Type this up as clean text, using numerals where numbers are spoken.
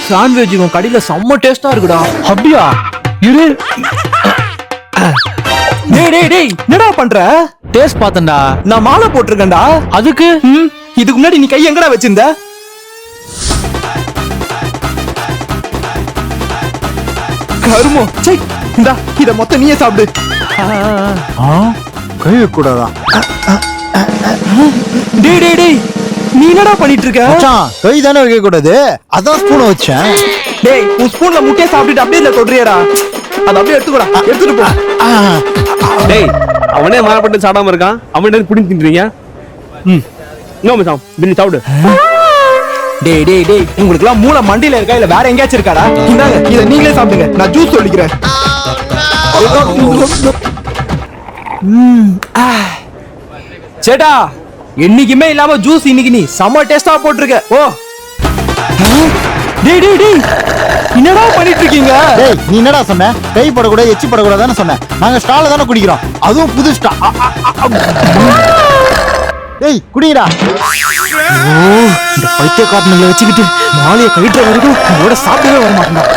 Sandwich உன் கடையில செம்ம டேஸ்டா இருக்குடா. அப்படியா? இரு. டேய் என்னடா பண்ற? டேஸ்ட் பார்த்தேன்டா. நான் மாலை போட்டிருக்கேன்டா. அதுக்கு இதுக்கு முன்னாடி நீ கை எங்கடா வச்சிருந்த? கருமோ. சை, இந்தா இத மொத்தம் நீயே சாப்பிடு. கை வைக்க கூடாதா? டேய் நீ என்னடா பண்ணிட்டு இருக்க? மச்சான், கை தானே வைக்க கூடாது, அதான் ஸ்பூனை வச்சேன். டேய் உன் ஸ்பூன்ல முட்டையை சாப்பிட்டுட்டு அப்படியே இல்ல தொடுறியடா. அத அப்படியே எடுத்துக்கோடா, எடுத்துட்டு போ. டேய் அவனே மாறப்பட்டு சாடாம இருக்கான், அவன் புடிஞ்சு தின்றீங்க. நோ மச்சான், பின்னி சாப்பிடு. டேய் உங்களுக்கு எல்லாம் மூளை மண்டியில இருக்கா இல்ல வேற எங்கேயாச்சும் இருக்காடா? இந்தாங்க இத நீங்களே சாப்பிடுங்க, நான் ஜூஸ் சொல்லிக்கிறேன். சேட்டா, என்னைக்குமே இல்லாம ஜூஸ் இன்னைக்கு நீ செம்ம டேஸ்டா போட்டிருக்க. ஓ டேய் என்னடா பண்ணிட்டு இருக்கீங்க? டேய் நீ என்னடா சொன்ன? கை படக்கூடாது, எச்சி படக்கூடாது தானே சொன்னேன். நாங்க ஸ்டால தானே குடிக்கிறோம், அதுவும் புது ஸ்டா. டேய் குடிடா. இந்த பைத்திய காரணங்களை வச்சுக்கிட்டு மாலையை கயிற்ற வரைக்கும் உங்களோட சாப்பிடவே வர மாட்டேன்.